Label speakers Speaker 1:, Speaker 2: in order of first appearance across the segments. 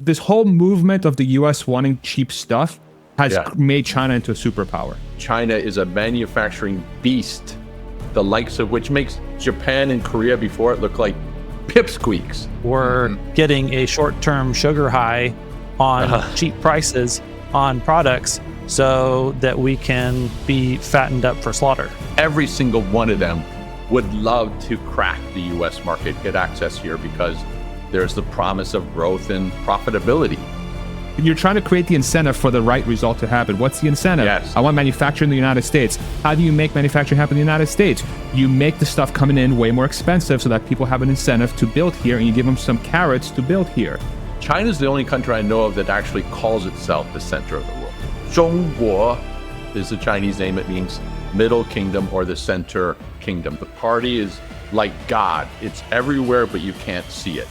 Speaker 1: this whole movement of the U.S. wanting cheap stuff has made China into a superpower.
Speaker 2: China is a manufacturing beast, the likes of which makes Japan and Korea before it look like pipsqueaks.
Speaker 3: We're getting a short-term sugar high on cheap prices on products so that we can be fattened up for slaughter.
Speaker 2: Every single one of them would love to crack the U.S. market, get access here, because there's the promise of growth and profitability.
Speaker 1: You're trying to create the incentive for the right result to happen. What's the incentive?
Speaker 2: Yes.
Speaker 1: I want manufacturing in the United States. How do you make manufacturing happen in the United States? You make the stuff coming in way more expensive so that people have an incentive to build here, and you give them some carrots to build here.
Speaker 2: China's the only country I know of that actually calls itself the center of the world. 中国 is the Chinese name. It means middle kingdom or the center kingdom. The party is like God. It's everywhere, but you can't see it.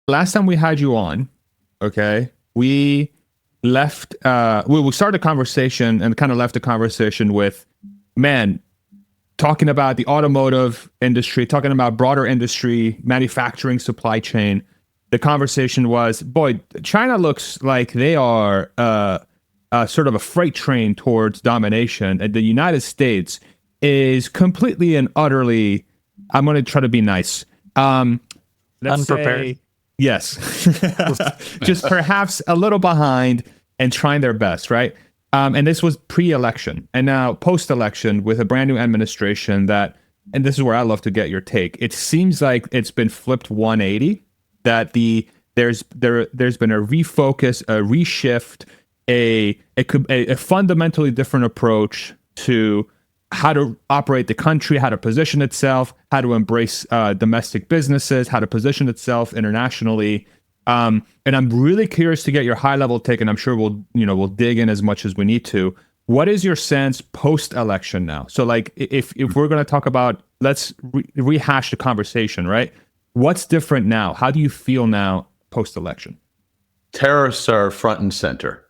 Speaker 1: Last time we had you on, okay, we left, we started a conversation and kind of left the conversation with, talking about the automotive industry, talking about broader industry, manufacturing, supply chain. The conversation was, boy, China looks like they are sort of a freight train towards domination. And the United States is completely and utterly, I'm going to try to be nice.
Speaker 3: Unprepared.
Speaker 1: Yes. Just perhaps a little behind and trying their best, right? And this was pre-election. And now post-election with a brand new administration that, and this is where I love to get your take, it seems like it's been flipped 180, that there's been a refocus, a reshift, a fundamentally different approach to how to operate the country, how to position itself, how to embrace domestic businesses, how to position itself internationally. And I'm really curious to get your high-level take, and I'm sure we'll dig in as much as we need to. What is your sense post-election now? So, like, if we're going to talk about, let's rehash the conversation, right? What's different now? How do you feel now post-election?
Speaker 2: Tariffs are front and center.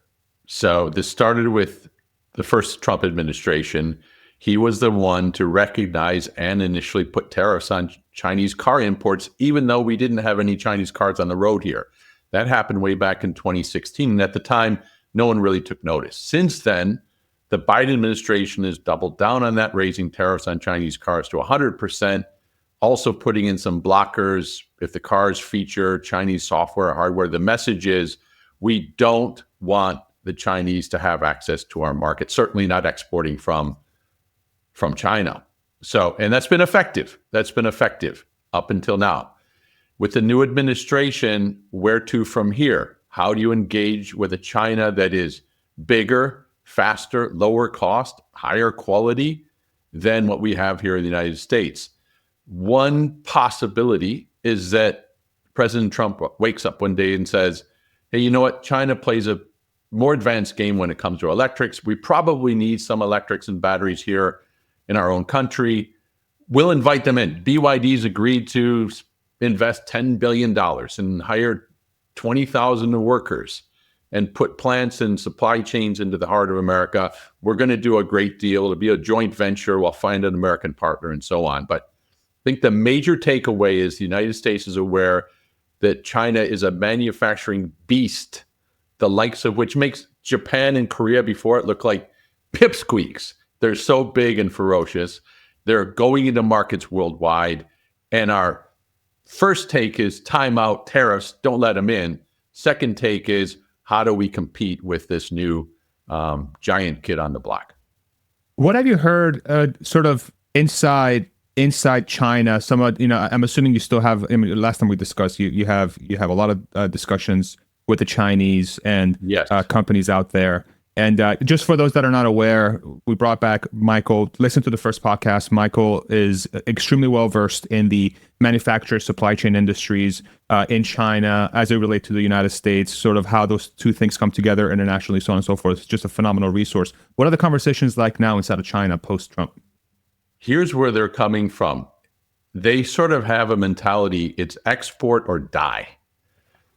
Speaker 2: So this started with the first Trump administration. He was the one to recognize and initially put tariffs on Chinese car imports, even though we didn't have any Chinese cars on the road here. That happened way back in 2016. And at the time, no one really took notice. Since then, the Biden administration has doubled down on that, raising tariffs on Chinese cars to 100%, also putting in some blockers if the cars feature Chinese software or hardware. The message is we don't want the Chinese to have access to our market, certainly not exporting from China. So, and that's been effective. That's been effective up until now. With the new administration, where to from here? How do you engage with a China that is bigger, faster, lower cost, higher quality than what we have here in the United States? One possibility is that President Trump wakes up one day and says, hey, you know what? China plays a more advanced game when it comes to electrics. We probably need some electrics and batteries here in our own country. We'll invite them in. BYD's agreed to invest $10 billion and hire 20,000 workers and put plants and supply chains into the heart of America. We're going to do a great deal. It'll be a joint venture. We'll find an American partner and so on. But I think the major takeaway is the United States is aware that China is a manufacturing beast, the likes of which makes Japan and Korea before it look like pipsqueaks. They're so big and ferocious. They're going into markets worldwide. And our first take is time out tariffs, don't let them in. Second take is how do we compete with this new giant kid on the block?
Speaker 1: What have you heard sort of inside China? I'm assuming you still have, last time we discussed, you have a lot of discussions with the Chinese and
Speaker 2: yes.
Speaker 1: Companies out there. And just for those that are not aware, we brought back Michael. Listen to the first podcast. Michael is extremely well-versed in the manufacturer supply chain industries in China as it relates to the United States, sort of how those two things come together internationally, so on and so forth. It's just a phenomenal resource. What are the conversations like now inside of China post-Trump?
Speaker 2: Here's where they're coming from. They sort of have a mentality, it's export or die.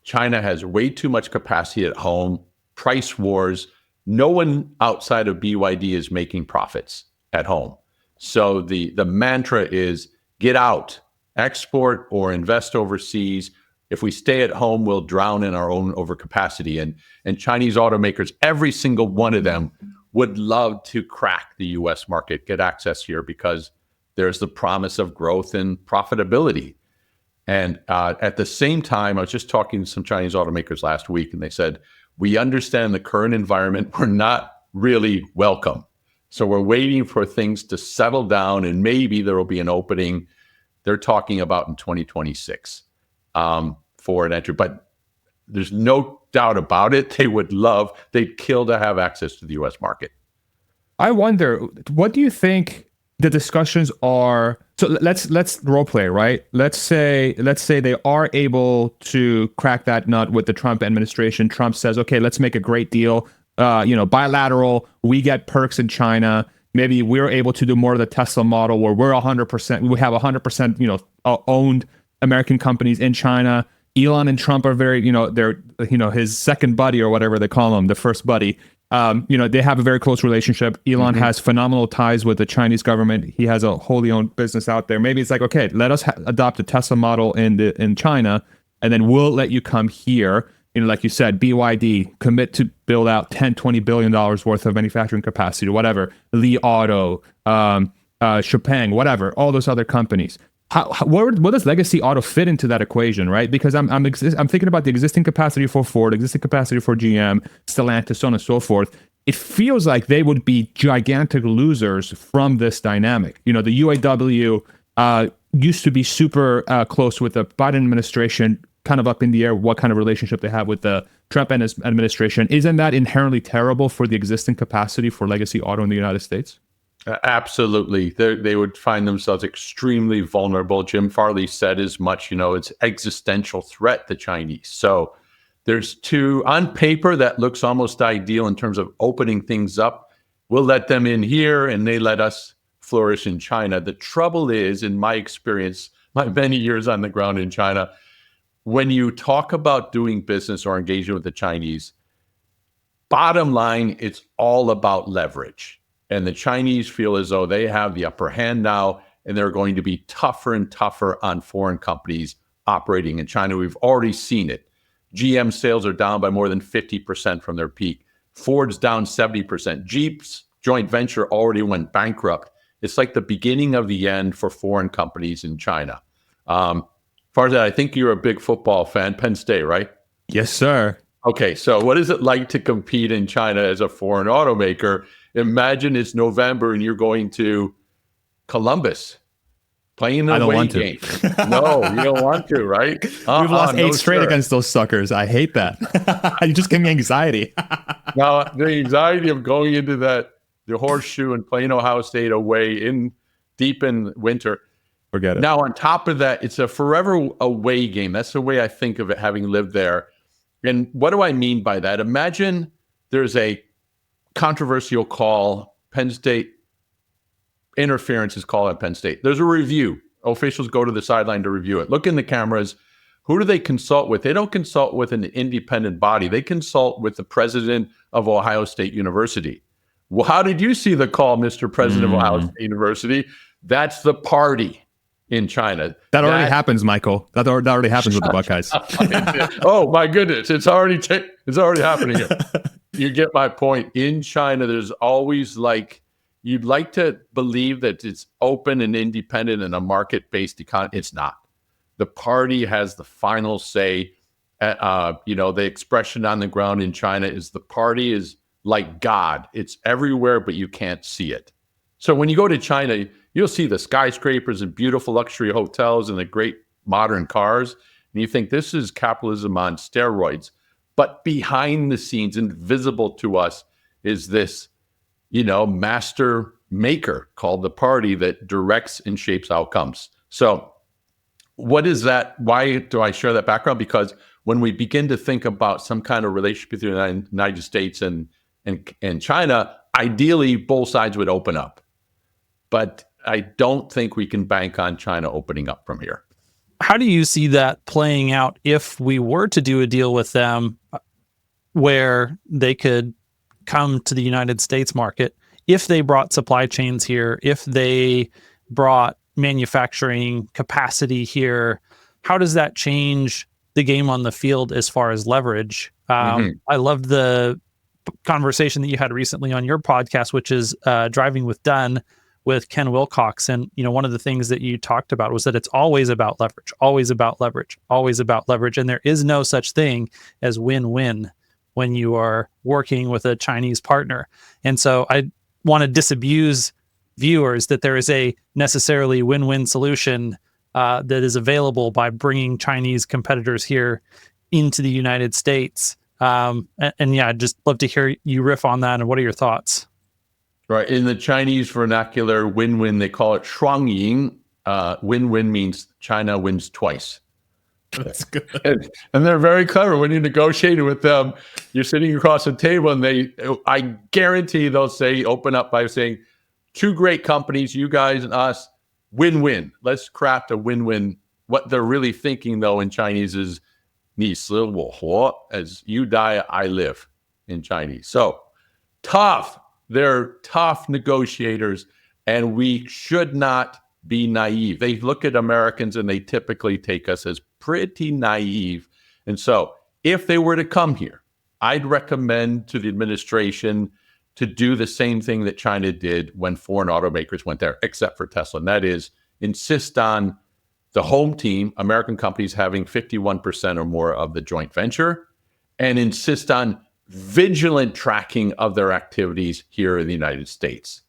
Speaker 2: China has way too much capacity at home, price wars. No one outside of BYD is making profits at home. So the mantra is get out, export or invest overseas. If we stay at home, we'll drown in our own overcapacity. And Chinese automakers, every single one of them, would love to crack the U.S. market, get access here, because there's the promise of growth and profitability. And at the same time, I was just talking to some Chinese automakers last week, and they said, we understand the current environment. We're not really welcome. So we're waiting for things to settle down, and maybe there will be an opening. They're talking about in 2026 for an entry. But there's no doubt about it. They'd kill to have access to the U.S. market.
Speaker 1: I wonder, what do you think the discussions are? So let's role play, right? Let's say they are able to crack that nut with the Trump administration. Trump says, okay, let's make a great deal, bilateral. We get perks in China. Maybe we're able to do more of the Tesla model where we have 100%, owned American companies in China. Elon and Trump are very, they're, his second buddy or whatever they call him, the first buddy. They have a very close relationship. Elon has phenomenal ties with the Chinese government. He has a wholly owned business out there. Maybe it's like, okay, let us adopt a Tesla model in China, and then we'll let you come here. Like you said, BYD, commit to build out $10-20 billion worth of manufacturing capacity, whatever. Li Auto, Xpeng, whatever, all those other companies. Where does legacy auto fit into that equation, right? Because I'm thinking about the existing capacity for Ford, existing capacity for GM, Stellantis, so on and so forth. It feels like they would be gigantic losers from this dynamic. The UAW used to be super close with the Biden administration, kind of up in the air what kind of relationship they have with the Trump administration. Isn't that inherently terrible for the existing capacity for legacy auto in the United States?
Speaker 2: Absolutely. They would find themselves extremely vulnerable. Jim Farley said as much, it's existential threat, the Chinese. So there's two, on paper, that looks almost ideal in terms of opening things up. We'll let them in here and they let us flourish in China. The trouble is, in my experience, my many years on the ground in China, when you talk about doing business or engaging with the Chinese, bottom line, it's all about leverage. And the Chinese feel as though they have the upper hand now, and they're going to be tougher and tougher on foreign companies operating in China. We've already seen it. GM sales are down by more than 50% from their peak. Ford's down 70%. Jeep's joint venture already went bankrupt. It's like the beginning of the end for foreign companies in China. Farzad, I think you're a big football fan, Penn State, right?
Speaker 1: Yes, sir.
Speaker 2: Okay, so what is it like to compete in China as a foreign automaker? Imagine it's November and you're going to Columbus playing the away game. No, you don't want to, right?
Speaker 1: We've lost 8 straight against those suckers. I hate that. You just give me anxiety.
Speaker 2: Now, the anxiety of going into the horseshoe and playing Ohio State away deep in winter.
Speaker 1: Forget it.
Speaker 2: Now, on top of that, it's a forever away game. That's the way I think of it, having lived there. And what do I mean by that? Imagine there's a controversial call. Penn State interference is called at Penn State. There's a review. Officials go to the sideline to review it. Look in the cameras. Who do they consult with? They don't consult with an independent body. They consult with the president of Ohio State University. Well, how did you see the call, Mr. President of Ohio State University? That's the party in China.
Speaker 1: That already happens, Michael. That already happens with the Buckeyes.
Speaker 2: Oh my goodness, it's already happening here. You get my point. In China, there's always you'd like to believe that it's open and independent and a market-based economy. It's not. The party has the final say. The expression on the ground in China is the party is like God. It's everywhere, but you can't see it. So when you go to China, you'll see the skyscrapers and beautiful luxury hotels and the great modern cars. And you think this is capitalism on steroids. But behind the scenes, invisible to us, is this, master maker called the party that directs and shapes outcomes. So what is that? Why do I share that background? Because when we begin to think about some kind of relationship between the United States and China, ideally both sides would open up. But I don't think we can bank on China opening up from here.
Speaker 3: How do you see that playing out if we were to do a deal with them where they could come to the United States market, if they brought supply chains here, if they brought manufacturing capacity here, how does that change the game on the field as far as leverage? I loved the conversation that you had recently on your podcast, which is Driving with Dunn with Ken Wilcox. And, one of the things that you talked about was that it's always about leverage, always about leverage, always about leverage. And there is no such thing as win-win when you are working with a Chinese partner. And so I want to disabuse viewers that there is a necessarily win-win solution that is available by bringing Chinese competitors here into the United States. And yeah, I'd just love to hear you riff on that. And what are your thoughts?
Speaker 2: Right. In the Chinese vernacular, win-win, they call it shuangying. Win-win means China wins twice.
Speaker 1: That's good.
Speaker 2: And they're very clever. When you negotiate with them, you're sitting across the table and I guarantee they'll open up by saying, two great companies, you guys and us, win-win. Let's craft a win-win. What they're really thinking, though, in Chinese is, 你死我活, as you die, I live in Chinese. So tough. They're tough negotiators, and we should not be naive. They look at Americans and they typically take us as pretty naive. And so if they were to come here, I'd recommend to the administration to do the same thing that China did when foreign automakers went there, except for Tesla. And that is insist on the home team, American companies, having 51% or more of the joint venture, and insist on vigilant tracking of their activities here in the United States.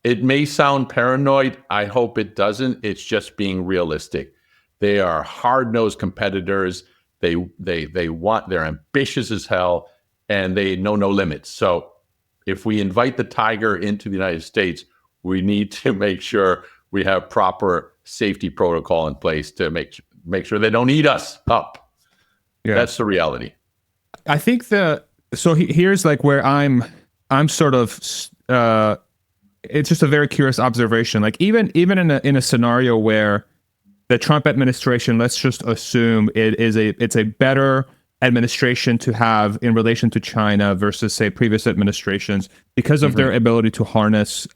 Speaker 2: It may sound paranoid. I hope it doesn't. It's just being realistic. They are hard-nosed competitors. They're ambitious as hell, and they know no limits. So if we invite the tiger into the United States, we need to make sure we have proper safety protocol in place to make sure they don't eat us up. Yeah. That's the reality.
Speaker 1: I think here's like where I'm sort of it's just a very curious observation. Like even in a scenario where the Trump administration, let's just assume it's a better administration to have in relation to China versus, say, previous administrations because of their ability to harness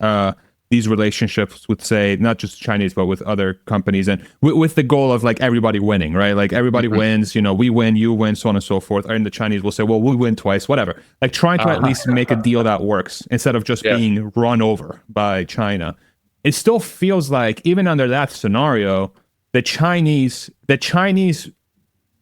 Speaker 1: these relationships with, say, not just Chinese, but with other companies, and with the goal of like everybody winning, right? Like everybody wins, we win, you win, so on and so forth. And the Chinese will say, well, we win twice, whatever. Like trying to at least make a deal that works instead of just being run over by China. It still feels like even under that scenario,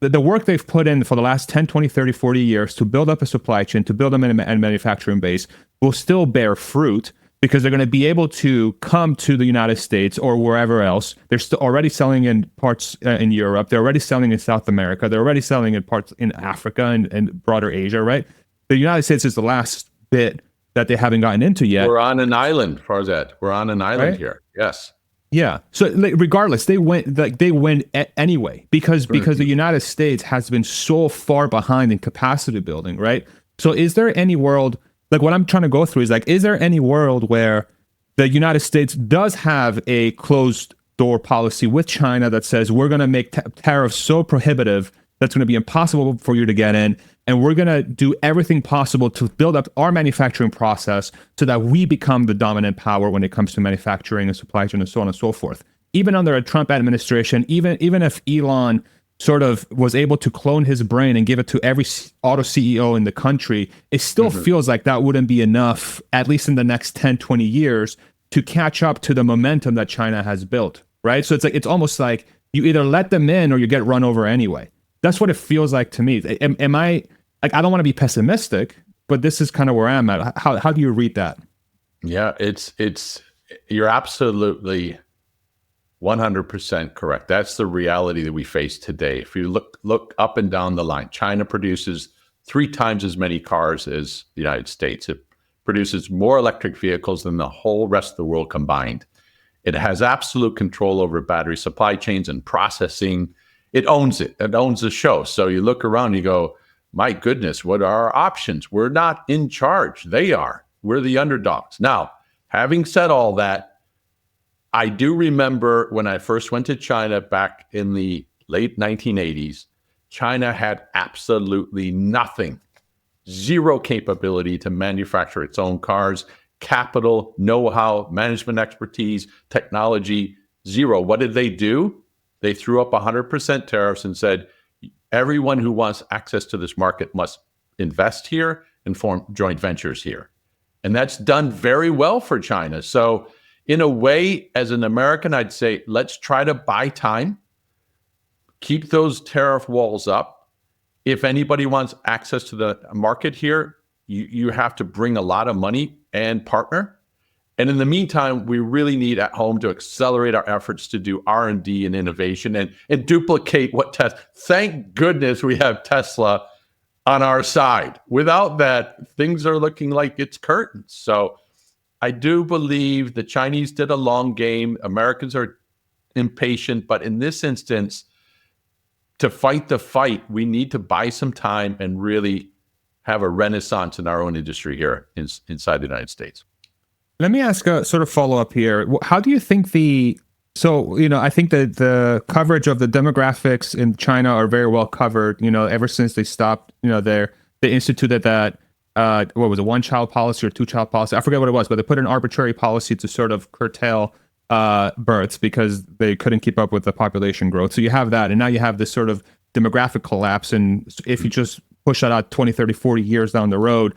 Speaker 1: the work they've put in for the last 10, 20, 30, 40 years to build up a supply chain, to build up a manufacturing base will still bear fruit, because they're going to be able to come to the United States or wherever else. They're still already selling in parts in Europe. They're already selling in South America. They're already selling in parts in Africa and broader Asia, right? The United States is the last bit that they haven't gotten into yet.
Speaker 2: We're on an island, Farzad. We're on an island here. Yes.
Speaker 1: Yeah. So regardless, they win anyway because the United States has been so far behind in capacity building, right? So is there any world, like what I'm trying to go through is like, is there any world where the United States does have a closed door policy with China that says we're going to make tariffs so prohibitive that's going to be impossible for you to get in, and we're going to do everything possible to build up our manufacturing process so that we become the dominant power when it comes to manufacturing and supply chain and so on and so forth? Even under a Trump administration, even if Elon sort of was able to clone his brain and give it to every auto CEO in the country, it still feels like that wouldn't be enough, at least in the next 10, 20 years, to catch up to the momentum that China has built, right? So it's almost like you either let them in or you get run over anyway. That's what it feels like to me. Am I, like, I don't want to be pessimistic, but this is kind of where I'm at. How do you read that?
Speaker 2: Yeah, you're absolutely 100% correct. That's the reality that we face today. If you look up and down the line, China produces 3 times as many cars as the United States. It produces more electric vehicles than the whole rest of the world combined. It has absolute control over battery supply chains and processing. It owns it. It owns the show. So you look around and you go, my goodness, what are our options? We're not in charge. They are. We're the underdogs. Now, having said all that, I do remember when I first went to China back in the late 1980s, China had absolutely nothing, zero capability to manufacture its own cars, capital, know-how, management expertise, technology, zero. What did they do? They threw up 100% tariffs and said, everyone who wants access to this market must invest here and form joint ventures here. And that's done very well for China. So in a way, as an American, I'd say, let's try to buy time, keep those tariff walls up. If anybody wants access to the market here, you have to bring a lot of money and partner. And in the meantime, we really need at home to accelerate our efforts to do R&D and innovation and duplicate what Tesla. Thank goodness we have Tesla on our side. Without that, things are looking like it's curtains. So I do believe the Chinese did a long game. Americans are impatient. But in this instance, to fight the fight, we need to buy some time and really have a renaissance in our own industry here inside the United States.
Speaker 1: Let me ask a sort of follow-up here. How do you think I think that the coverage of the demographics in China are very well covered, ever since they stopped, they instituted that, what was it, one-child policy or two-child policy? I forget what it was, but they put an arbitrary policy to sort of curtail births because they couldn't keep up with the population growth. So you have that, and now you have this sort of demographic collapse. And if you just push that out 20, 30, 40 years down the road,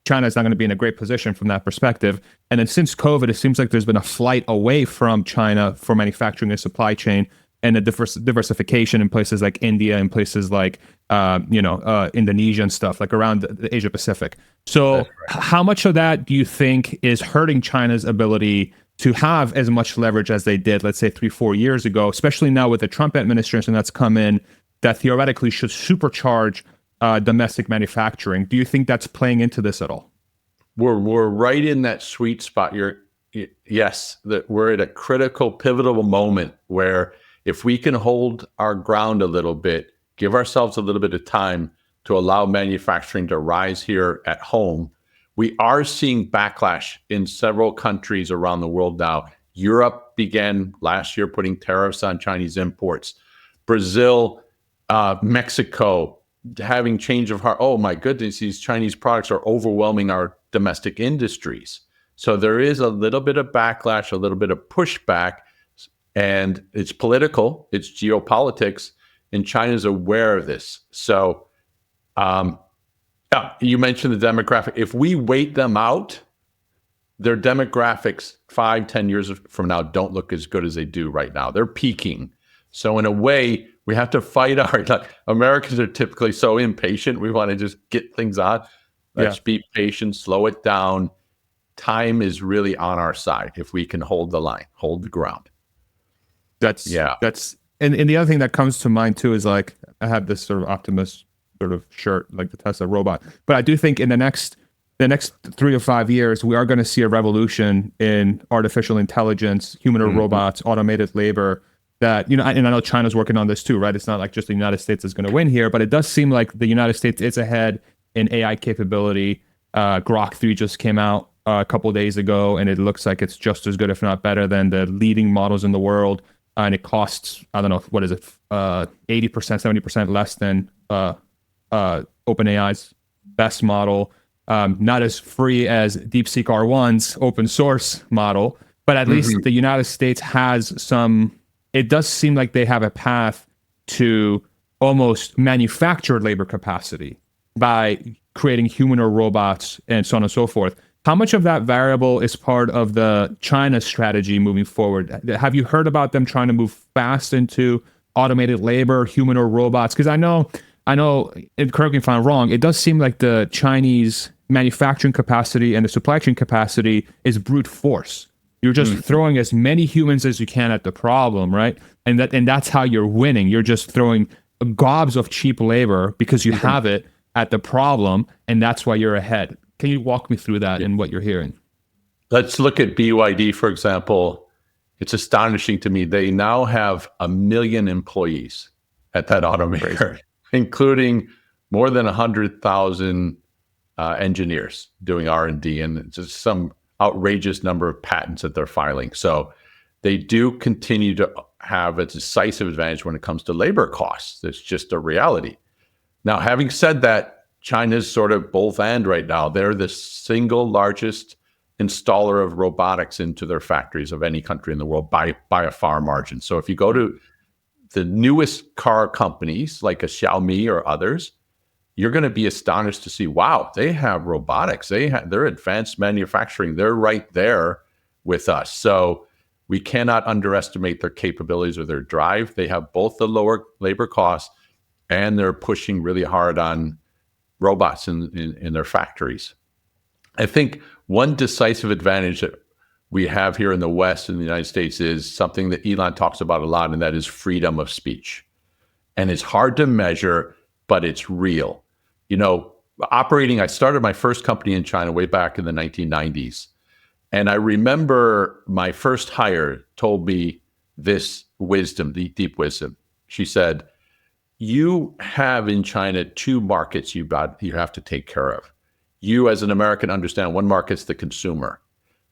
Speaker 1: China's not going to be in a great position from that perspective. And then since COVID, it seems like there's been a flight away from China for manufacturing and supply chain, and a diversification in places like India and places like Indonesia and stuff like around the Asia Pacific. So how much of that do you think is hurting China's ability to have as much leverage as they did, let's say 3-4 years ago, especially now with the Trump administration that's come in, that theoretically should supercharge domestic manufacturing? Do you think that's playing into this at all?
Speaker 2: We're right in that sweet spot. Yes, that we're at a critical, pivotal moment where if we can hold our ground a little bit, give ourselves a little bit of time to allow manufacturing to rise here at home. We are seeing backlash in several countries around the world now. Europe began last year putting tariffs on Chinese imports. Brazil, Mexico, having change of heart. Oh my goodness, these Chinese products are overwhelming our domestic industries. So there is a little bit of backlash, a little bit of pushback, and it's political, it's geopolitics, and China's aware of this. So you mentioned the demographic. If we wait them out, their demographics 5-10 years from now don't look as good as they do right now. They're peaking. So in a way, we have to fight Americans are typically so impatient. We want to just get things on. Let's be patient, slow it down. Time is really on our side if we can hold the line, hold the ground.
Speaker 1: And the other thing that comes to mind too is like, I have this sort of Optimus sort of shirt, like the Tesla robot. But I do think in the next 3 to 5 years, we are going to see a revolution in artificial intelligence, humanoid robots, automated labor. That, and I know China's working on this too, right? It's not like just the United States is going to win here, but it does seem like the United States is ahead in AI capability. Grok 3 just came out a couple of days ago, and it looks like it's just as good, if not better, than the leading models in the world. And it costs, I don't know, what is it, 80%, 70% less than OpenAI's best model. Not as free as DeepSeek R1's open source model, but at least the United States has some. It does seem like they have a path to almost manufacture labor capacity by creating humanoid robots and so on and so forth. How much of that variable is part of the China strategy moving forward? Have you heard about them trying to move fast into automated labor, humanoid robots? Because I know, and correct me if I'm wrong, it does seem like the Chinese manufacturing capacity and the supply chain capacity is brute force. You're just throwing as many humans as you can at the problem, right? And that's how you're winning. You're just throwing gobs of cheap labor because you have it at the problem, and that's why you're ahead. Can you walk me through that and what you're hearing?
Speaker 2: Let's look at BYD, for example. It's astonishing to me. They now have 1 million employees at that automaker, including more than 100,000 engineers doing R&D, and just some outrageous number of patents that they're filing. So they do continue to have a decisive advantage when it comes to labor costs. It's just a reality. Now, having said that, China's sort of both and right now. They're the single largest installer of robotics into their factories of any country in the world by a far margin. So if you go to the newest car companies like a Xiaomi or others, you're going to be astonished to see, wow, they have robotics. They're advanced manufacturing. They're right there with us. So we cannot underestimate their capabilities or their drive. They have both the lower labor costs and they're pushing really hard on robots in their factories. I think one decisive advantage that we have here in the West in the United States is something that Elon talks about a lot, and that is freedom of speech. And it's hard to measure, but it's real. I started my first company in China way back in the 1990s. And I remember my first hire told me this wisdom, the deep wisdom. She said, you have in China two markets you have to take care of. You as an American understand one market's the consumer.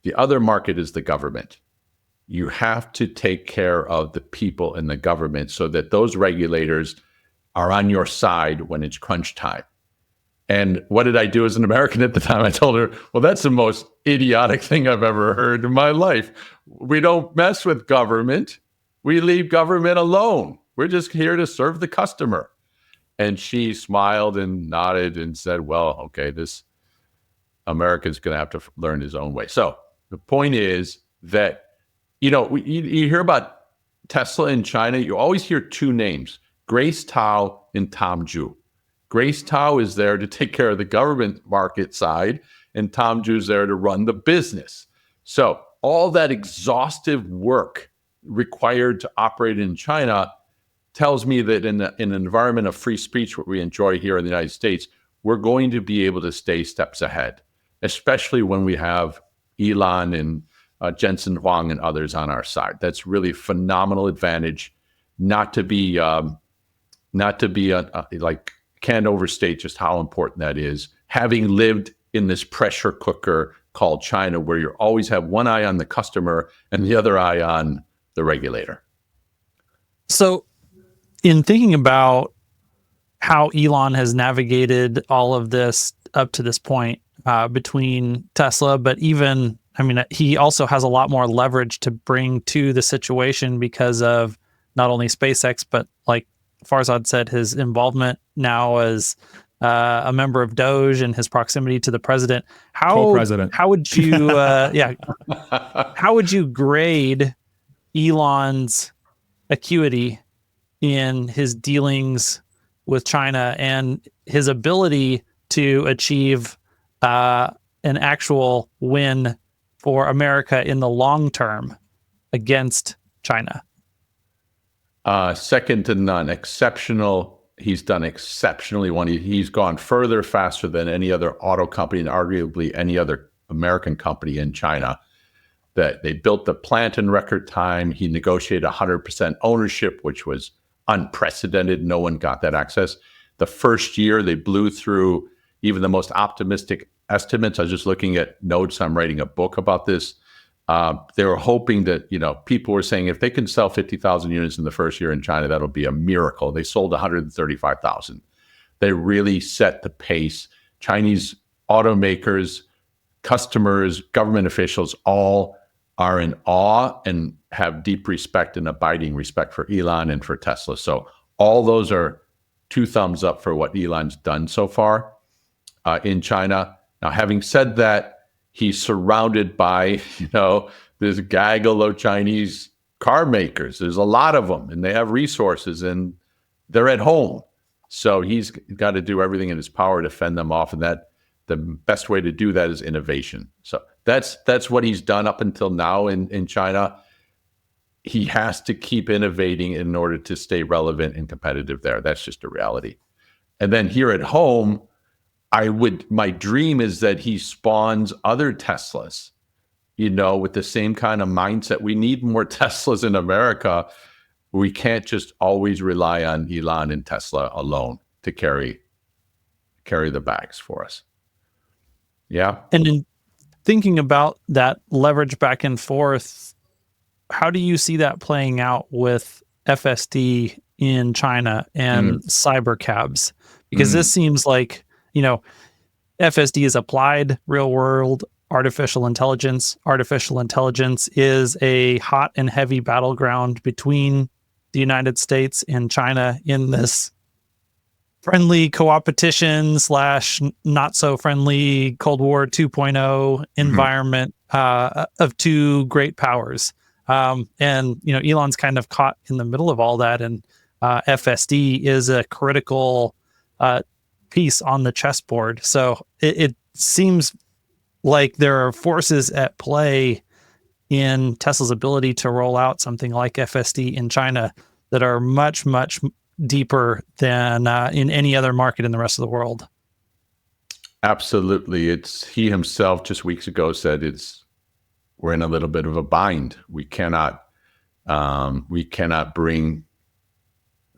Speaker 2: The other market is the government. You have to take care of the people in the government so that those regulators are on your side when it's crunch time. And what did I do as an American at the time? I told her, well, that's the most idiotic thing I've ever heard in my life. We don't mess with government. We leave government alone. We're just here to serve the customer. And she smiled and nodded and said, well, okay, this America's going to have to learn his own way. So the point is that, you hear about Tesla in China, you always hear two names, Grace Tao and Tom Zhu. Grace Tao is there to take care of the government market side, and Tom Zhu's there to run the business. So all that exhaustive work required to operate in China tells me that in an environment of free speech, what we enjoy here in the United States, we're going to be able to stay steps ahead, especially when we have Elon and Jensen Huang and others on our side. That's really a phenomenal advantage. Not to be can't overstate just how important that is. Having lived in this pressure cooker called China, where you always have one eye on the customer and the other eye on the regulator.
Speaker 3: So in thinking about how Elon has navigated all of this up to this point between Tesla, but even, he also has a lot more leverage to bring to the situation because of not only SpaceX, but like Farzad said, his involvement now as a member of Doge and his proximity to the president.
Speaker 1: Co-president.
Speaker 3: How would you, how would you grade Elon's acuity in his dealings with China and his ability to achieve an actual win for America in the long term against China?
Speaker 2: Second to none. Exceptional. He's done exceptionally well. He's gone further, faster than any other auto company and arguably any other American company in China. That they built the plant in record time. He negotiated 100% ownership, which was unprecedented. No one got that access. The first year, they blew through even the most optimistic estimates. I was just looking at notes. I'm writing a book about this. They were hoping that, people were saying if they can sell 50,000 units in the first year in China, that'll be a miracle. They sold 135,000. They really set the pace. Chinese automakers, customers, government officials, all are in awe and have deep respect and abiding respect for Elon and for Tesla. So all those are two thumbs up for what Elon's done so far in China. Now, having said that, he's surrounded by, this gaggle of Chinese car makers. There's a lot of them, and they have resources, and they're at home. So he's got to do everything in his power to fend them off, and that the best way to do that is innovation. So that's what he's done up until now in China. He has to keep innovating in order to stay relevant and competitive there. That's just a reality. And then here at home, my dream is that he spawns other Teslas, with the same kind of mindset. We need more Teslas in America. We can't just always rely on Elon and Tesla alone to carry the bags for us. Yeah.
Speaker 3: And in thinking about that leverage back and forth, how do you see that playing out with FSD in China and cyber cabs? Because this seems like, FSD is applied real world artificial intelligence. Artificial intelligence is a hot and heavy battleground between the United States and China in this friendly co-opetition / not so friendly Cold War 2.0 environment of two great powers. And Elon's kind of caught in the middle of all that, and FSD is a critical piece on the chessboard. So it seems like there are forces at play in Tesla's ability to roll out something like FSD in China that are much, much deeper than in any other market in the rest of the world.
Speaker 2: Absolutely. He himself just weeks ago said we're in a little bit of a bind. We cannot bring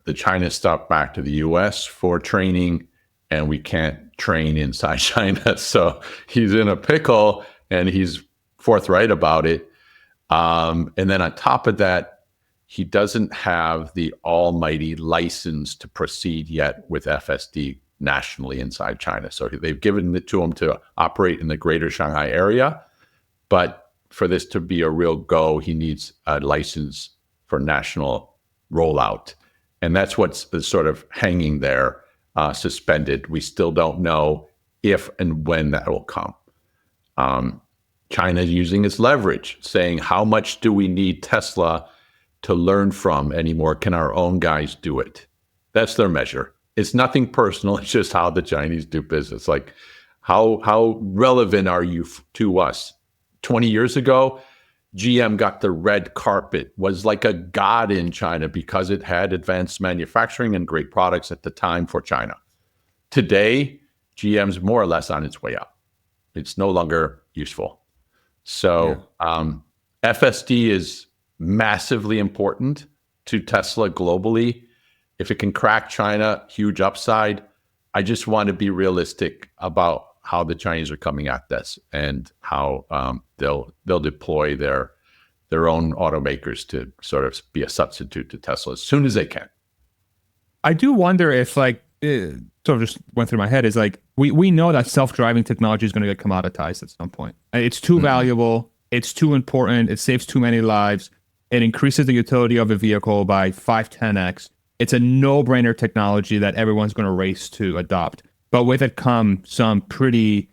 Speaker 2: the China stuff back to the US for training, and we can't train inside China. So he's in a pickle, and he's forthright about it. And then on top of that, he doesn't have the almighty license to proceed yet with FSD nationally inside China. So they've given it to him to operate in the greater Shanghai area. But for this to be a real go, he needs a license for national rollout. And that's what's sort of hanging there, suspended. We still don't know if and when that will come. China is using its leverage, saying, how much do we need Tesla to learn from anymore? Can our own guys do it? That's their measure. It's nothing personal. It's just how the Chinese do business. Like, how relevant are you to us? 20 years ago, GM got the red carpet, was like a god in China because it had advanced manufacturing and great products at the time for China. Today, GM's more or less on its way out. It's no longer useful. So FSD is massively important to Tesla globally. If it can crack China, huge upside. I just want to be realistic about how the Chinese are coming at this and how they'll deploy their own automakers to sort of be a substitute to Tesla as soon as they can.
Speaker 1: I do wonder if sort of just went through my head is like, we know that self-driving technology is going to get commoditized at some point. It's too valuable. It's too important. It saves too many lives. It increases the utility of a vehicle by 5-10x. It's a no-brainer technology that everyone's going to race to adopt. But with it come some pretty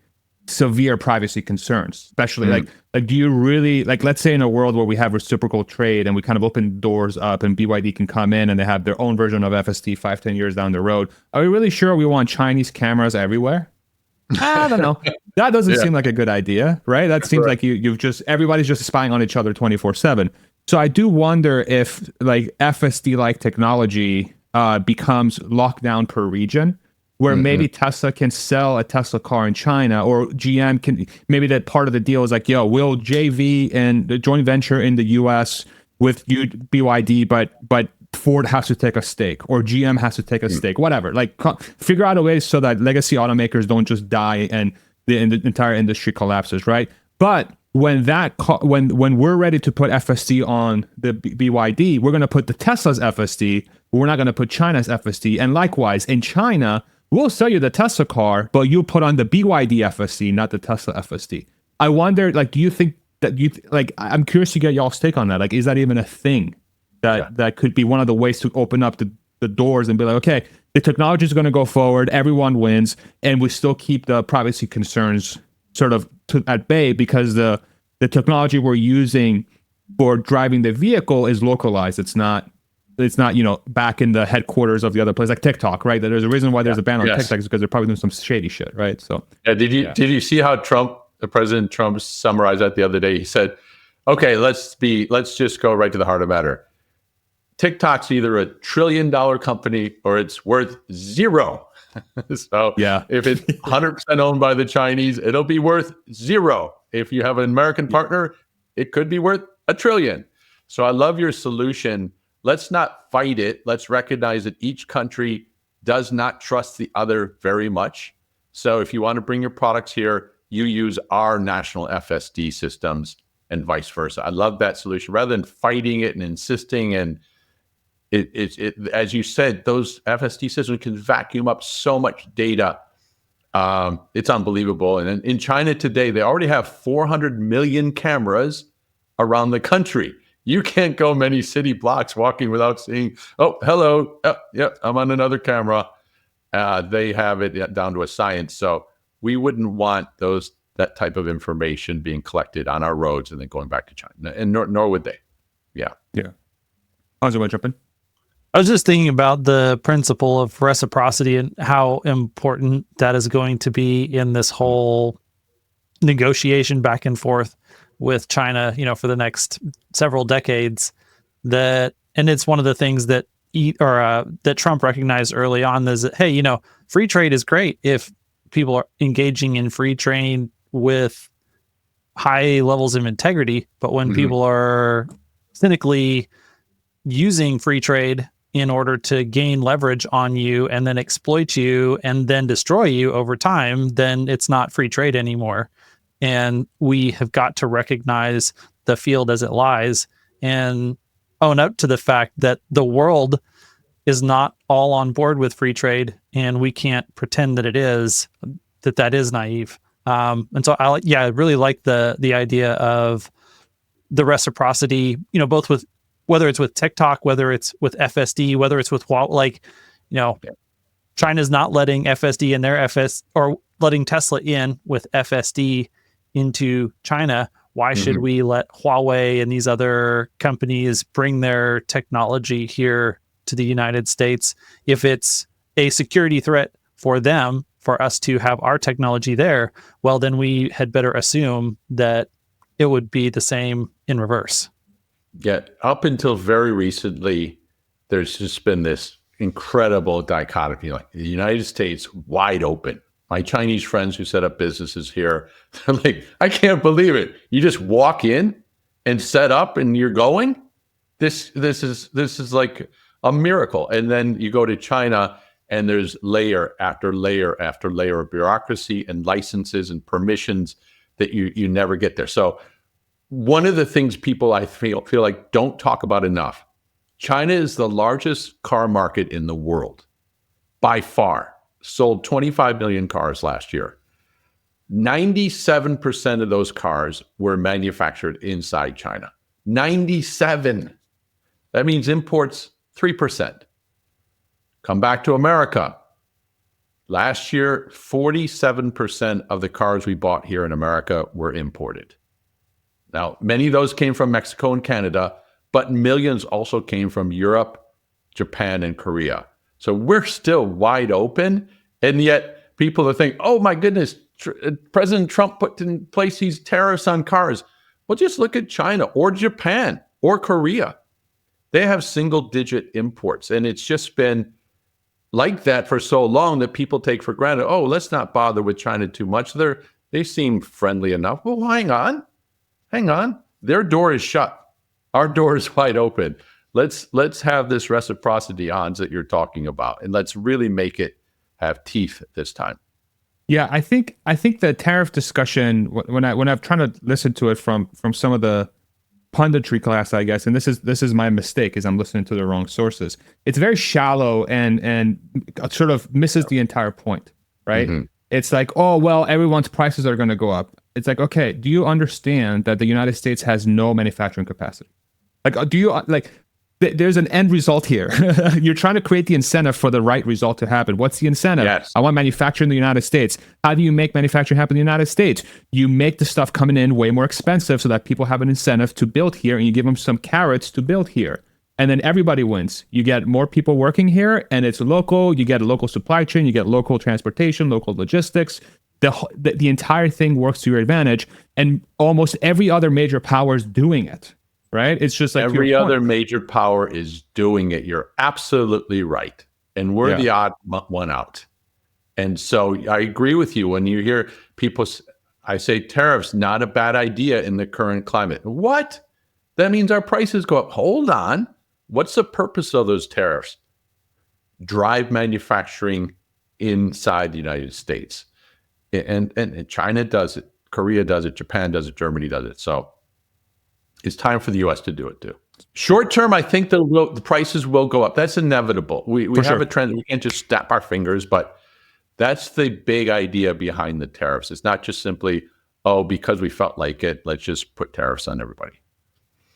Speaker 1: severe privacy concerns, especially like do you really, like, let's say in a world where we have reciprocal trade and we kind of open doors up and BYD can come in and they have their own version of FSD 5-10 years down the road. Are we really sure we want Chinese cameras everywhere? I don't know. That doesn't seem like a good idea, right? That seems like everybody's just spying on each other 24/7. So I do wonder if like FSD like technology becomes locked down per region, where maybe Tesla can sell a Tesla car in China, or GM can, maybe that part of the deal is like, yo, we'll JV and the joint venture in the US with you, BYD, but Ford has to take a stake, or GM has to take a stake, whatever. Like, figure out a way so that legacy automakers don't just die and the entire industry collapses, right? But when when we're ready to put FSD on the BYD, we're going to put the Tesla's FSD. We're not going to put China's FSD. And likewise, in China, we'll sell you the Tesla car, but you put on the BYD FSD, not the Tesla FSD. I wonder, like, do you think that I'm curious to get y'all's take on that. Like, is that even a thing that could be one of the ways to open up the doors and be like, okay, the technology is going to go forward, everyone wins, and we still keep the privacy concerns sort of at bay because the technology we're using for driving the vehicle is localized. It's not back in the headquarters of the other place, like TikTok, right? There's a reason why there's a ban on TikTok is because they're probably doing some shady shit, right? So
Speaker 2: did you see how President Trump summarized that the other day? He said, okay, let's just go right to the heart of the matter. TikTok's either a $1 trillion company or it's worth zero. So if it's 100% owned by the Chinese, it'll be worth zero. If you have an American partner, it could be worth $1 trillion. So I love your solution. Let's not fight it. Let's recognize that each country does not trust the other very much. So if you want to bring your products here, you use our national FSD systems and vice versa. I love that solution rather than fighting it and insisting. And it as you said, those FSD systems can vacuum up so much data It's unbelievable. And in China today, they already have 400 million cameras around the country. You can't go many city blocks walking without seeing, oh, hello. Yeah, I'm on another camera. They have it down to a science. So we wouldn't want that type of information being collected on our roads and then going back to China. And nor would they. Yeah.
Speaker 1: Yeah. How's it jumping?
Speaker 3: I was just thinking about the principle of reciprocity and how important that is going to be in this whole negotiation back and forth with China, for the next several decades. And it's one of the things that that Trump recognized early on is that, hey, free trade is great if people are engaging in free trade with high levels of integrity, but when people are cynically using free trade in order to gain leverage on you and then exploit you and then destroy you over time, then it's not free trade anymore. And we have got to recognize the field as it lies and own up to the fact that the world is not all on board with free trade, and we can't pretend that it is, that is naive. And so I really like the idea of the reciprocity, both with, whether it's with TikTok, whether it's with FSD, whether it's with China's not letting FSD in their or letting Tesla in with FSD into China. Why should we let Huawei and these other companies bring their technology here to the United States? If it's a security threat for them, for us to have our technology there, well, then we had better assume that it would be the same in reverse.
Speaker 2: Yeah, up until very recently, there's just been this incredible dichotomy. Like the United States, wide open. My Chinese friends who set up businesses here, they're like, I can't believe it. You just walk in and set up and you're going? This is like a miracle. And then you go to China and there's layer after layer after layer of bureaucracy and licenses and permissions that you never get there. So one of the things people I feel like don't talk about enough, China is the largest car market in the world by far. Sold 25 million cars last year. 97% of those cars were manufactured inside China. 97. That means imports 3%. Come back to America. Last year, 47% of the cars we bought here in America were imported. Now, many of those came from Mexico and Canada, but millions also came from Europe, Japan, and Korea. So we're still wide open, and yet people are thinking, oh my goodness, President Trump put in place these tariffs on cars. Well, just look at China or Japan or Korea. They have single-digit imports, and it's just been like that for so long that people take for granted, oh, let's not bother with China too much. They seem friendly enough. Well, hang on. Their door is shut. Our door is wide open. Let's have this reciprocity odds that you're talking about, and let's really make it have teeth this time.
Speaker 1: Yeah, I think the tariff discussion, when I'm trying to listen to it from some of the punditry class, I guess, and this is my mistake, is I'm listening to the wrong sources. It's very shallow and sort of misses the entire point, right? Mm-hmm. It's like, oh well, everyone's prices are going to go up. It's like, okay, do you understand that the United States has no manufacturing capacity? Like, do you like? There's an end result here. You're trying to create the incentive for the right result to happen. What's the incentive?
Speaker 2: Yes.
Speaker 1: I want manufacturing in the United States. How do you make manufacturing happen in the United States? You make the stuff coming in way more expensive so that people have an incentive to build here, and you give them some carrots to build here. And then everybody wins. You get more people working here, and it's local. You get a local supply chain. You get local transportation, local logistics. The entire thing works to your advantage, and almost every other major power is doing it. Right? It's just like
Speaker 2: every other major power is doing it. You're absolutely right. And we're the odd one out. And so I agree with you. When you hear people, I say tariffs, not a bad idea in the current climate. What? That means our prices go up. Hold on. What's the purpose of those tariffs? Drive manufacturing inside the United States. And China does it. Korea does it. Japan does it. Germany does it. So it's time for the U.S. to do it too. Short term, I think the prices will go up. That's inevitable. We have a trend. We can't just snap our fingers, but That's the big idea behind the tariffs. It's not just simply, oh, because we felt like it, let's just put tariffs on everybody.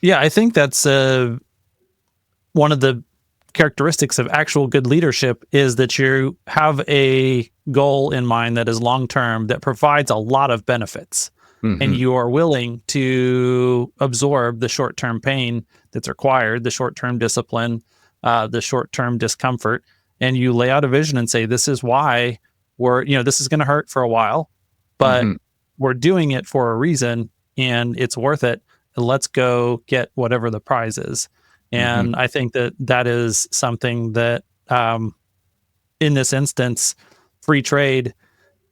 Speaker 3: Yeah, I think that's one of the characteristics of actual good leadership is that you have a goal in mind that is long-term, that provides a lot of benefits. And you are willing to absorb the short-term pain that's required, the short-term discipline, the short-term discomfort, and you lay out a vision and say, this is why this is going to hurt for a while, but we're doing it for a reason and it's worth it. Let's go get whatever the prize is. And I think that is something that, in this instance, free trade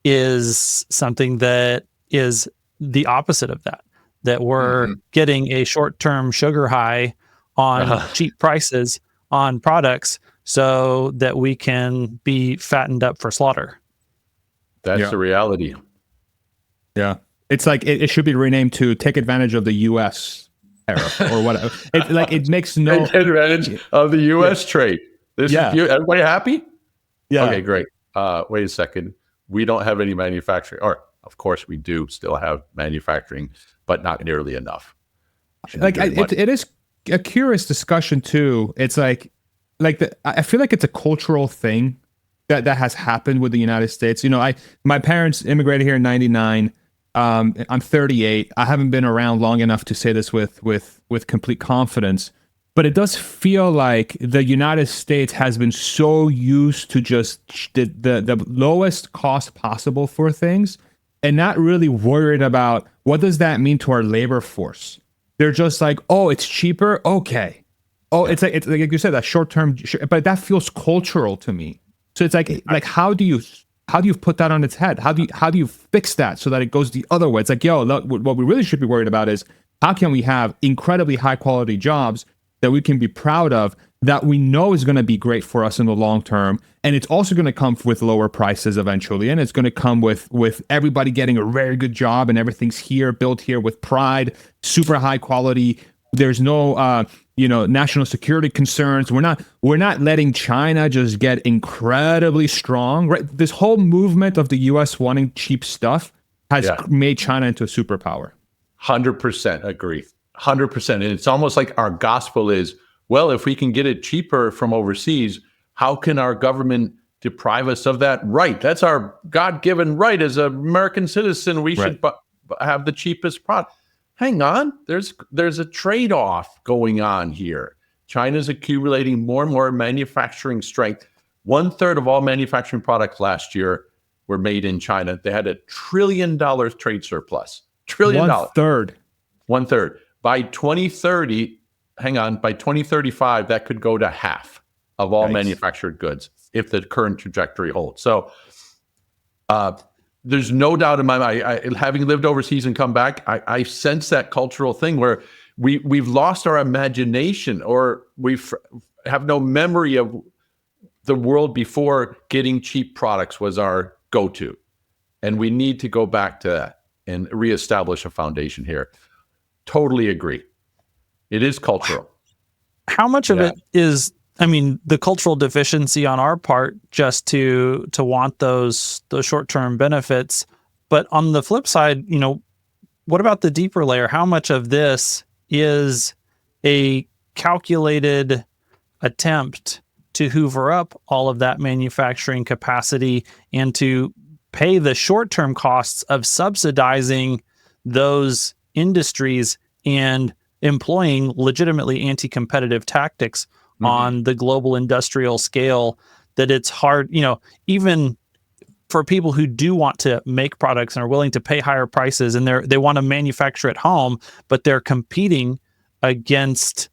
Speaker 3: is something that is the opposite of that we're getting a short-term sugar high on cheap prices on products so that we can be fattened up for slaughter.
Speaker 2: That's the reality.
Speaker 1: Yeah. It's like it should be renamed to take advantage of the US tariff or whatever. It makes no
Speaker 2: take advantage of the US trade. This is everybody happy?
Speaker 1: Yeah.
Speaker 2: Okay, great. Wait a second. We don't have any manufacturing, or of course we do still have manufacturing, but not nearly enough.
Speaker 1: It is a curious discussion too. It's I feel like it's a cultural thing that has happened with the United States. My parents immigrated here in '99. I'm 38. I haven't been around long enough to say this with complete confidence, but it does feel like the United States has been so used to just the lowest cost possible for things and not really worried about what does that mean to our labor force. They're just like, oh, it's cheaper. Okay. Oh, it's like you said, that short-term, but that feels cultural to me. So it's like, how do you put that on its head? How do you fix that so that it goes the other way? It's like, look, what we really should be worried about is how can we have incredibly high quality jobs that we can be proud of, that we know is going to be great for us in the long term, and it's also going to come with lower prices eventually, and it's going to come with everybody getting a very good job, and everything's here, built here with pride, super high quality. There's no national security concerns. We're not letting China just get incredibly strong, right? This whole movement of the US wanting cheap stuff has made China into a superpower.
Speaker 2: 100% agree. 100%. And it's almost like our gospel is, well, if we can get it cheaper from overseas, how can our government deprive us of that right? That's our God-given right as an American citizen. We should have the cheapest product. Hang on, there's a trade-off going on here. China's accumulating more and more manufacturing strength. 1/3 of all manufacturing products last year were made in China. They had $1 trillion trade surplus. $1 trillion.
Speaker 1: 1/3.
Speaker 2: 1/3. By 2030, by 2035, that could go to half of all manufactured goods if the current trajectory holds. So there's no doubt in my mind, having lived overseas and come back, I sense that cultural thing where we've lost our imagination, or we have no memory of the world before getting cheap products was our go-to. And we need to go back to that and reestablish a foundation here. Totally agree. It is cultural.
Speaker 3: How much of it is, the cultural deficiency on our part just to want those short-term benefits? But on the flip side, what about the deeper layer? How much of this is a calculated attempt to hoover up all of that manufacturing capacity and to pay the short-term costs of subsidizing those industries and employing legitimately anti-competitive tactics on the global industrial scale, that it's hard, even for people who do want to make products and are willing to pay higher prices and they want to manufacture at home, but they're competing against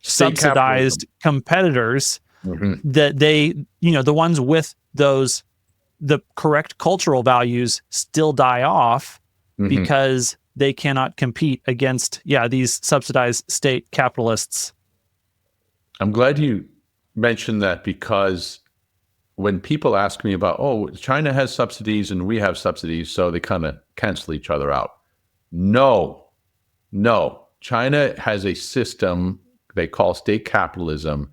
Speaker 3: subsidized competitors that they, the ones with the correct cultural values still die off because they cannot compete against, these subsidized state capitalists.
Speaker 2: I'm glad you mentioned that, because when people ask me about, China has subsidies and we have subsidies, so they kind of cancel each other out. No. China has a system they call state capitalism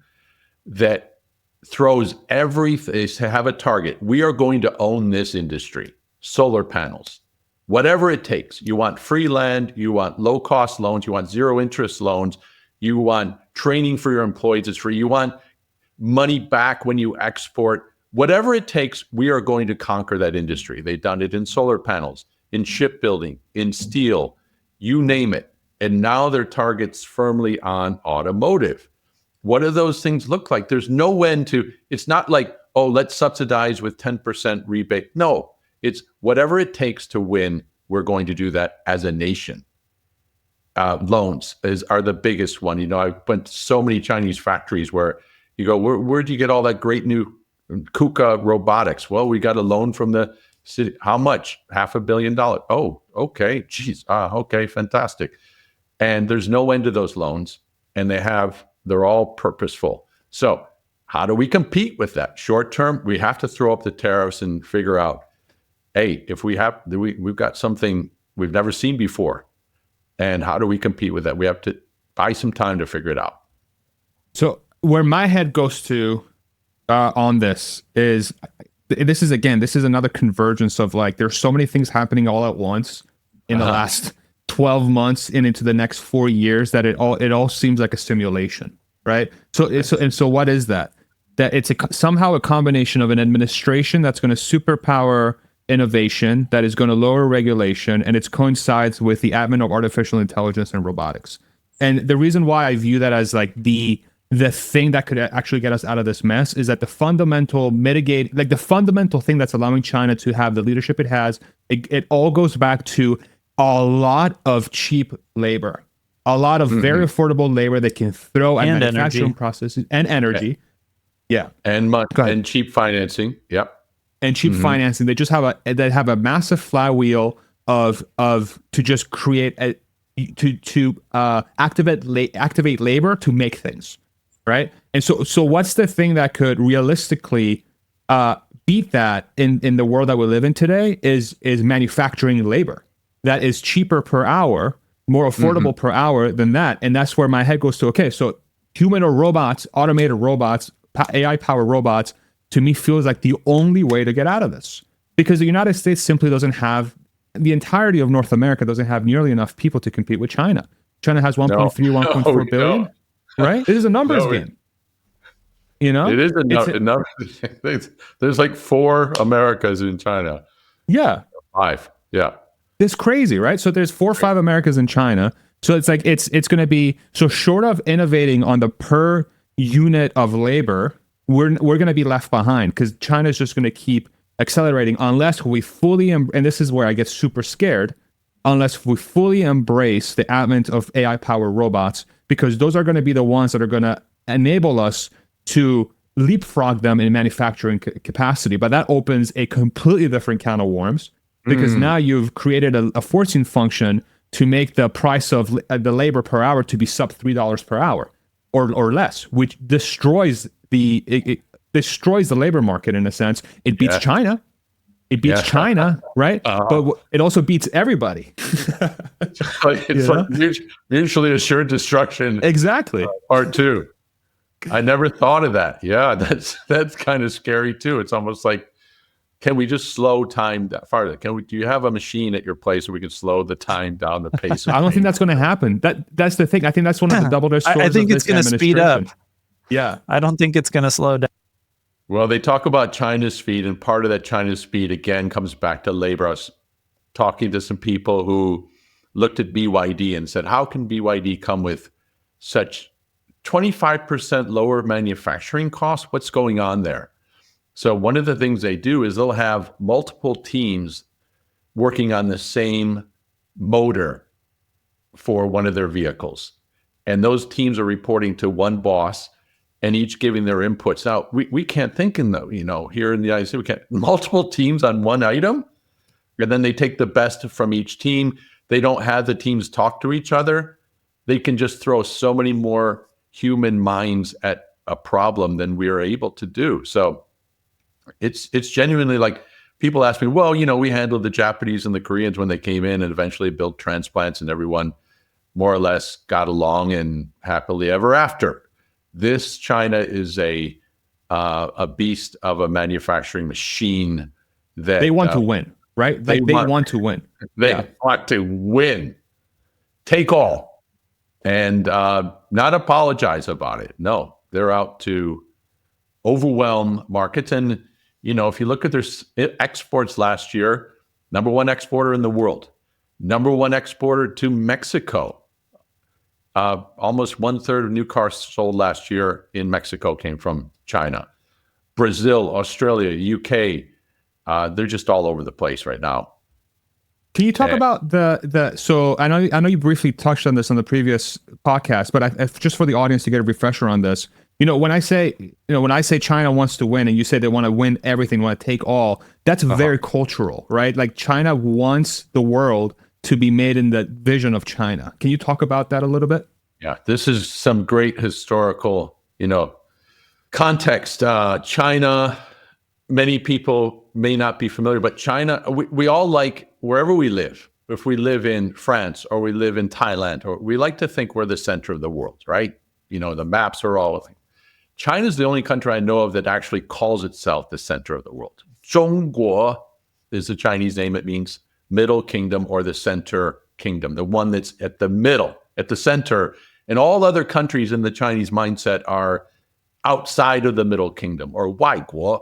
Speaker 2: that throws everything to have a target. We are going to own this industry. Solar panels, whatever it takes. You want free land, you want low cost loans, you want zero interest loans, you want training for your employees, it's free. You want money back when you export. Whatever it takes, we are going to conquer that industry. They've done it in solar panels, in shipbuilding, in steel, you name it. And now their target's firmly on automotive. What do those things look like? There's no end to, it's not like, oh, let's subsidize with 10% rebate. No, it's whatever it takes to win, we're going to do that as a nation. Loans are the biggest one. You know, I've went to so many Chinese factories where you go, where'd you get all that great new KUKA robotics? Well, we got a loan from the city. How much? $500 million. Oh, okay. Geez. Okay. Fantastic. And there's no end to those loans, and they're all purposeful. So how do we compete with that? Short term, we have to throw up the tariffs and figure out, hey, if we've got something we've never seen before, and how do we compete with that? We have to buy some time to figure it out.
Speaker 1: So where my head goes to on this is another convergence of like, there's so many things happening all at once in the last 12 months and into the next 4 years that it all seems like a simulation, right? So what is that? That it's somehow a combination of an administration that's going to superpower innovation, that is going to lower regulation, and it coincides with the advent of artificial intelligence and robotics. And the reason why I view that as like the thing that could actually get us out of this mess is that the fundamental thing that's allowing China to have the leadership it has, it all goes back to a lot of cheap labor, a lot of very affordable labor that can throw at manufacturing processes and energy. Yeah.
Speaker 2: And cheap financing. Yep.
Speaker 1: And cheap financing. They just have a massive flywheel of to just create activate labor to make things, right? And so what's the thing that could realistically beat that in the world that we live in today is manufacturing labor that is cheaper per hour, more affordable per hour than that. And that's where my head goes to, okay, so humanoid robots, automated robots, AI-powered robots, to me feels like the only way to get out of this. Because the United States simply doesn't have, the entirety of North America doesn't have nearly enough people to compete with China. China has 1.4 billion, right? It is a numbers game. You know?
Speaker 2: It is a number. There's like 4 Americas in China.
Speaker 1: Yeah.
Speaker 2: 5. Yeah.
Speaker 1: It's crazy, right? So there's 4 or 5 Americas in China. So it's like it's going to be, so short of innovating on the per unit of labor, we're going to be left behind, because China is just going to keep accelerating unless we fully, and this is where I get super scared, unless we fully embrace the advent of AI-powered robots, because those are going to be the ones that are going to enable us to leapfrog them in manufacturing capacity. But that opens a completely different can of worms, because now you've created a forcing function to make the price of the labor per hour to be sub $3 per hour or less, which destroys the labor market in a sense. It beats China. It beats China, right? But it also beats everybody.
Speaker 2: It's like mutually assured destruction.
Speaker 1: Exactly.
Speaker 2: Part 2. I never thought of that. Yeah, that's kind of scary too. It's almost like, can we just slow time farther? Do you have a machine at your place where we can slow the time down, the pace?
Speaker 1: I don't think that's going to happen. That's the thing. I think that's one of the double-edged swords.
Speaker 3: I think it's going to speed up.
Speaker 1: Yeah.
Speaker 3: I don't think it's going to slow down.
Speaker 2: Well, they talk about China's speed, and part of that China's speed, again, comes back to labor. I was talking to some people who looked at BYD and said, how can BYD come with such 25% lower manufacturing costs? What's going on there? So one of the things they do is they'll have multiple teams working on the same motor for one of their vehicles. And those teams are reporting to one boss and each giving their inputs. Now, we can't think in here in the United States, we can't, multiple teams on one item. And then they take the best from each team. They don't have the teams talk to each other. They can just throw so many more human minds at a problem than we are able to do. So it's genuinely like, people ask me, well, we handled the Japanese and the Koreans when they came in and eventually built transplants, and everyone more or less got along and happily ever after. This China is a a beast of a manufacturing machine that
Speaker 1: they want to win, right? Like they want to win.
Speaker 2: They want to win, take all, and not apologize about it. No, they're out to overwhelm markets. And, if you look at their exports last year, number one exporter in the world, number one exporter to Mexico. Almost 1/3 of new cars sold last year in Mexico came from China. Brazil, Australia, UK, they're just all over the place right now.
Speaker 1: Can you talk about so I know you briefly touched on this on the previous podcast, but just for the audience to get a refresher on this, when I say China wants to win and you say they want to win everything, want to take all, that's very cultural, right? Like China wants the world to be made in the vision of China. Can you talk about that a little bit?
Speaker 2: Yeah, this is some great historical, context. China, many people may not be familiar, but China, we all like wherever we live. If we live in France or we live in Thailand, or we like to think we're the center of the world, right? The maps are all. China's the only country I know of that actually calls itself the center of the world. 中国 is the Chinese name. It means middle kingdom or the center kingdom, the one that's at the middle, at the center. And all other countries in the Chinese mindset are outside of the middle kingdom or 外国,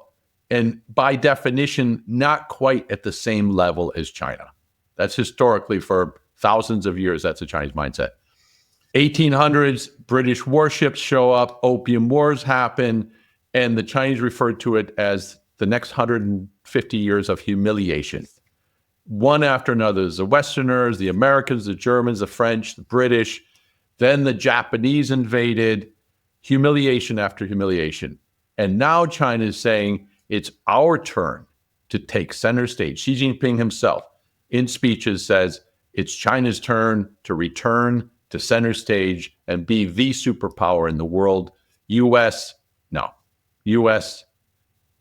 Speaker 2: and by definition, not quite at the same level as China. That's historically for thousands of years, that's the Chinese mindset. 1800s, British warships show up, opium wars happen, and the Chinese referred to it as the next 150 years of humiliation. One after another, the Westerners, the Americans, the Germans, the French, the British, then the Japanese invaded, humiliation after humiliation. And now China is saying it's our turn to take center stage. Xi Jinping himself in speeches says it's China's turn to return to center stage and be the superpower in the world. U.S.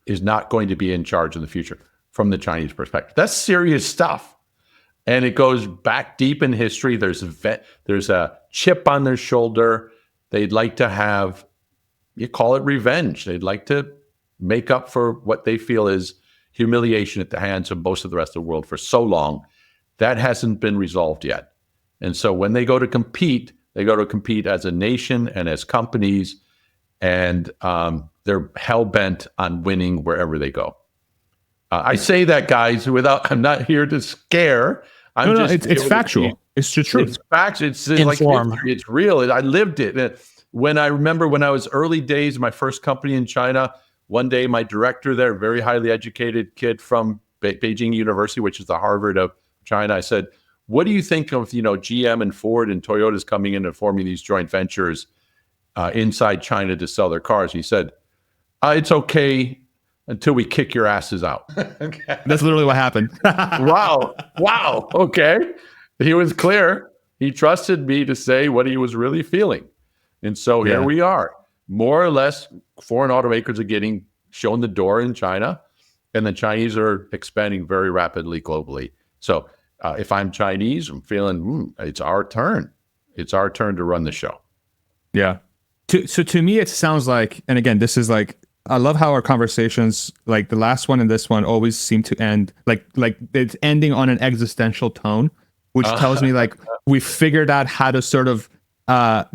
Speaker 2: is not going to be in charge in the future from the Chinese perspective. That's serious stuff. And it goes back deep in history. There's a chip on their shoulder. They'd like to have, you call it revenge. They'd like to make up for what they feel is humiliation at the hands of most of the rest of the world for so long. That hasn't been resolved yet. And so when they go to compete as a nation and as companies, and they're hell-bent on winning wherever they go. I say that, guys, I'm not here to scare.
Speaker 1: It's factual. It's the truth.
Speaker 2: It's facts. It's like history. It's real. I lived it. When I was early days, my first company in China, one day my director there, very highly educated kid from Beijing University, which is the Harvard of China, I said, what do you think of, GM and Ford and Toyota's coming in and forming these joint ventures inside China to sell their cars? He said, it's okay until we kick your asses out.
Speaker 1: Okay. That's literally what happened.
Speaker 2: Wow. Okay. He was clear. He trusted me to say what he was really feeling. And so here we are. More or less, foreign automakers are getting shown the door in China, and the Chinese are expanding very rapidly globally. So if I'm Chinese, I'm feeling, it's our turn. It's our turn to run the show.
Speaker 1: Yeah. So to me, it sounds like, and again, this is like, I love how our conversations, like the last one and this one, always seem to end like it's ending on an existential tone, which tells me like we figured out how to sort of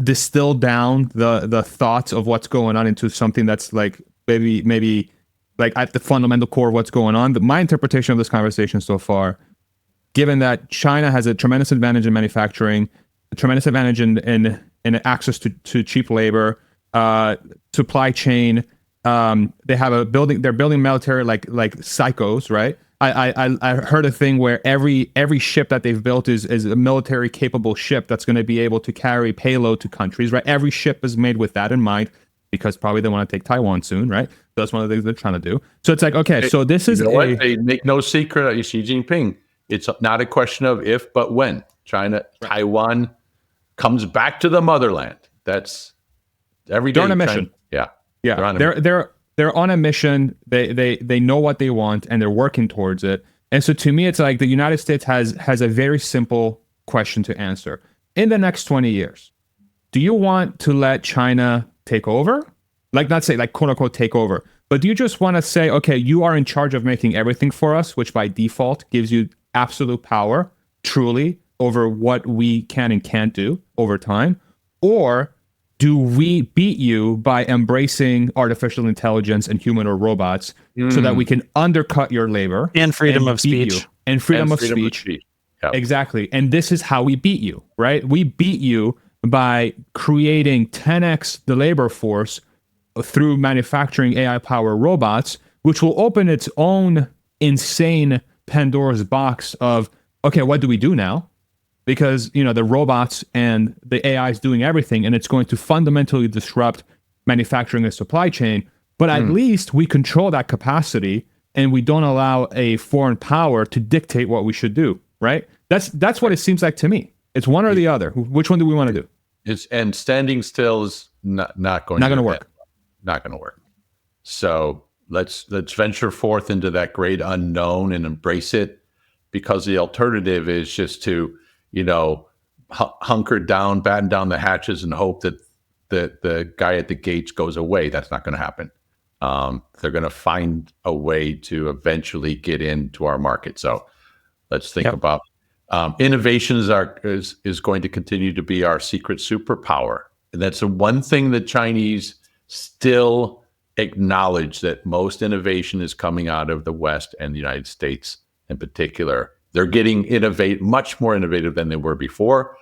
Speaker 1: distill down the thoughts of what's going on into something that's like maybe like at the fundamental core of what's going on. My interpretation of this conversation so far, given that China has a tremendous advantage in manufacturing, a tremendous advantage in access to cheap labor, supply chain. They're building military like psychos, right? I heard a thing where every ship that they've built is a military capable ship that's going to be able to carry payload to countries, right? Every ship is made with that in mind, because probably they want to take Taiwan soon, right? So that's one of the things they're trying to do. So it's like, okay, so this is
Speaker 2: they make no secret of Xi Jinping. It's not a question of if, but when Taiwan comes back to the motherland. That's every day.
Speaker 1: They're on a mission.
Speaker 2: Yeah.
Speaker 1: They're on a mission. They know what they want and they're working towards it. And so to me, it's like the United States has a very simple question to answer. In the next 20 years, do you want to let China take over, Like, not say like quote unquote take over, but do you just want to say, okay, you are in charge of making everything for us, which by default gives you absolute power, truly, over what we can and can't do over time? Or do we beat you by embracing artificial intelligence and human or robots so that we can undercut your labor
Speaker 3: and freedom of
Speaker 1: beat
Speaker 3: speech
Speaker 1: you? And freedom of speech.
Speaker 2: Yep.
Speaker 1: Exactly. And this is how we beat you, right? We beat you by creating 10x the labor force through manufacturing AI-powered robots, which will open its own insane Pandora's box of, okay, what do we do now? Because, you know, the robots and the AI is doing everything, and it's going to fundamentally disrupt manufacturing and supply chain. But at least we control that capacity, and we don't allow a foreign power to dictate what we should do, right? That's what it seems like to me. It's one or the other. Which one do we want to do?
Speaker 2: And standing still is not going to work. Not going to work. So let's venture forth into that great unknown and embrace it, because the alternative is just to, you know, hunker down, batten down the hatches, and hope that the guy at the gates goes away. That's not going to happen. They're going to find a way to eventually get into our market. So let's think about innovations is going to continue to be our secret superpower. And that's the one thing that Chinese still acknowledge, that most innovation is coming out of the West and the United States in particular. They're getting much more innovative than they were before,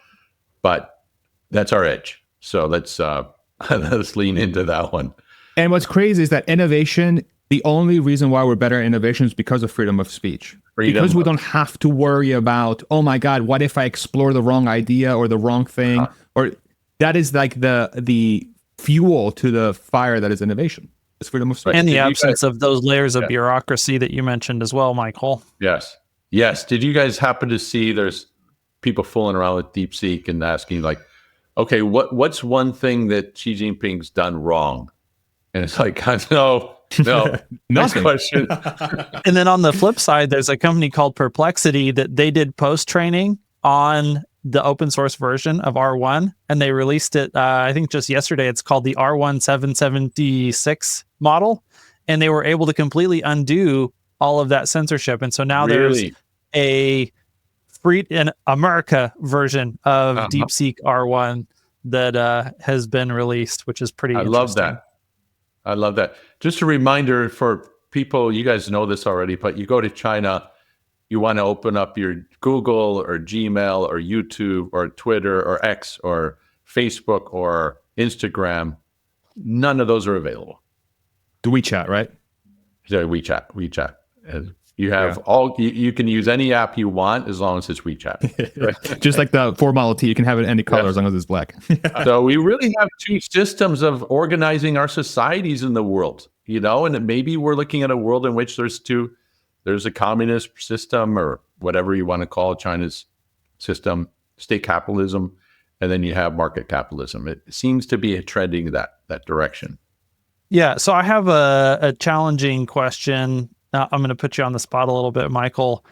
Speaker 2: but that's our edge. So let's lean into that one.
Speaker 1: And what's crazy is that innovation, the only reason why we're better at innovation is because of freedom of speech. Because we don't have to worry about, oh my God, what if I explore the wrong idea or the wrong thing? Or that is like the fuel to the fire that is innovation. It's freedom of speech.
Speaker 3: And the absence of those layers of bureaucracy that you mentioned as well, Michael.
Speaker 2: Yes. Did you guys happen to see there's people fooling around with DeepSeek and asking like, okay, what's one thing that Xi Jinping's done wrong? And it's like, no, nice question.
Speaker 3: And then on the flip side, there's a company called Perplexity that they did post-training on the open source version of R1, and they released it, I think just yesterday. It's called the R1 776 model, and they were able to completely undo all of that censorship. And so now there's a free in America version of DeepSeek R1 that has been released, which is pretty interesting.
Speaker 2: I love that. Just a reminder for people, you guys know this already, but you go to China, you want to open up your Google or Gmail or YouTube or Twitter or X or Facebook or Instagram. None of those are available.
Speaker 1: The WeChat, right?
Speaker 2: So WeChat. You have you can use any app you want as long as it's WeChat. Right?
Speaker 1: Just like the Ford Model T, you can have it any color as long as it's black.
Speaker 2: So we really have two systems of organizing our societies in the world, you know, and maybe we're looking at a world in which there's a communist system or whatever you want to call China's system, state capitalism, and then you have market capitalism. It seems to be trending that direction.
Speaker 3: Yeah. So I have a challenging question. I'm going to put you on the spot a little bit, Michael.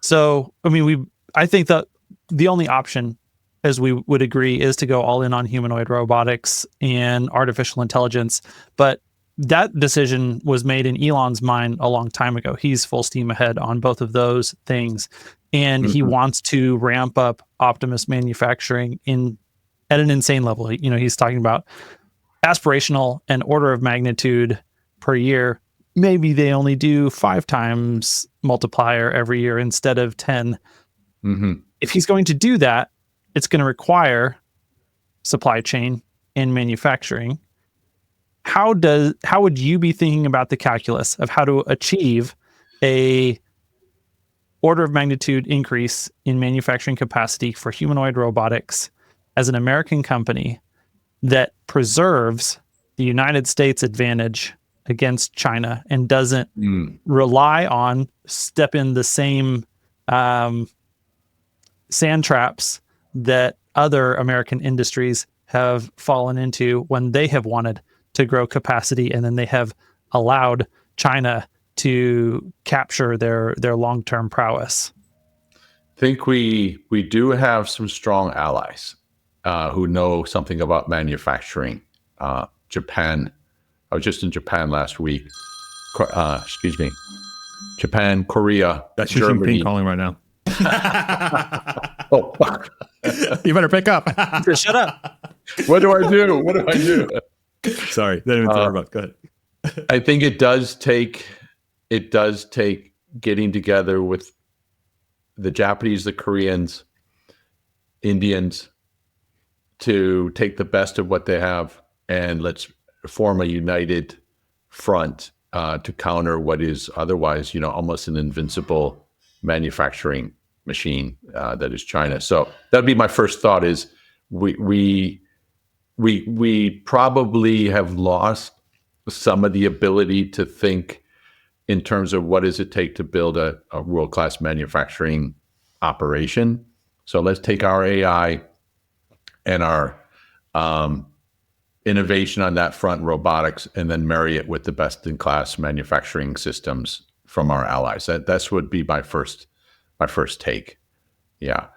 Speaker 3: So, I mean, I think that the only option, as we would agree, is to go all in on humanoid robotics and artificial intelligence. But that decision was made in Elon's mind a long time ago. He's full steam ahead on both of those things. And he wants to ramp up Optimus manufacturing at an insane level. You know, he's talking about aspirational and order of magnitude per year. Maybe they only do 5 times multiplier every year instead of 10. If he's going to do that, it's going to require supply chain and manufacturing. How would you be thinking about the calculus of how to achieve a order of magnitude increase in manufacturing capacity for humanoid robotics as an American company that preserves the United States advantage against China and doesn't rely on step in the same sand traps that other American industries have fallen into when they have wanted to grow capacity, and then they have allowed China to capture their long-term prowess?
Speaker 2: I think we do have some strong allies who know something about manufacturing. Japan I was just in Japan last week. Excuse me. Japan, Korea,
Speaker 1: That's Xi
Speaker 2: Germany.
Speaker 1: Jinping calling right now.
Speaker 2: Oh, fuck.
Speaker 1: You better pick up.
Speaker 3: Shut up.
Speaker 2: What do I do? What do I do?
Speaker 1: Sorry, didn't even interrupt. Go ahead.
Speaker 2: I think it does take getting together with the Japanese, the Koreans, Indians to take the best of what they have and let's form a united front to counter what is otherwise, almost an invincible manufacturing machine that is China. So that'd be my first thought: is we probably have lost some of the ability to think in terms of what does it take to build a world-class manufacturing operation. So let's take our AI and our innovation on that front, robotics, and then marry it with the best-in-class manufacturing systems from our allies. That's would be my first take. Yeah.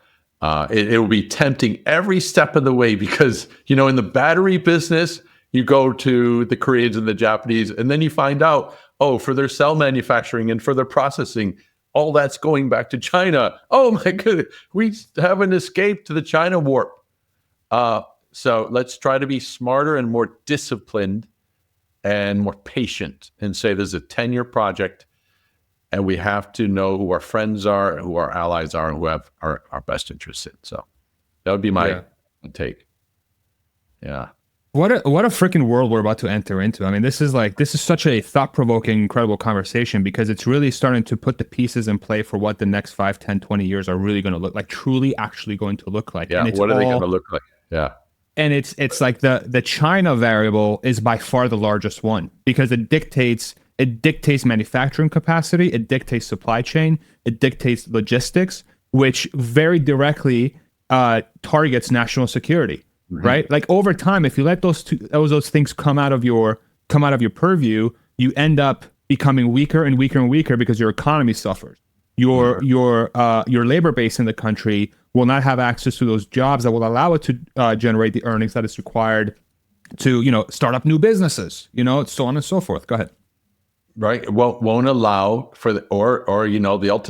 Speaker 2: It will be tempting every step of the way because, in the battery business, you go to the Koreans and the Japanese, and then you find out, for their cell manufacturing and for their processing, all that's going back to China. Oh my goodness, we haven't escaped to the China warp. So let's try to be smarter and more disciplined and more patient and say there's a 10-year project and we have to know who our friends are, who our allies are, and who have our best interests in. So that would be my take. Yeah.
Speaker 1: What a freaking world we're about to enter into. I mean, this is such a thought-provoking, incredible conversation because it's really starting to put the pieces in play for what the next 5, 10, 20 years are really going to look like, truly actually going to look like.
Speaker 2: Yeah, what are they going to look like? Yeah.
Speaker 1: And it's like the China variable is by far the largest one because it dictates manufacturing capacity, it dictates supply chain, it dictates logistics, which very directly targets national security. Mm-hmm. Right? Like over time, if you let those things come out of your purview, you end up becoming weaker and weaker and weaker because your economy suffers. Your labor base in the country will not have access to those jobs that will allow it to generate the earnings that is required to start up new businesses. So on and so forth. Go ahead.
Speaker 2: Right. Won't allow for the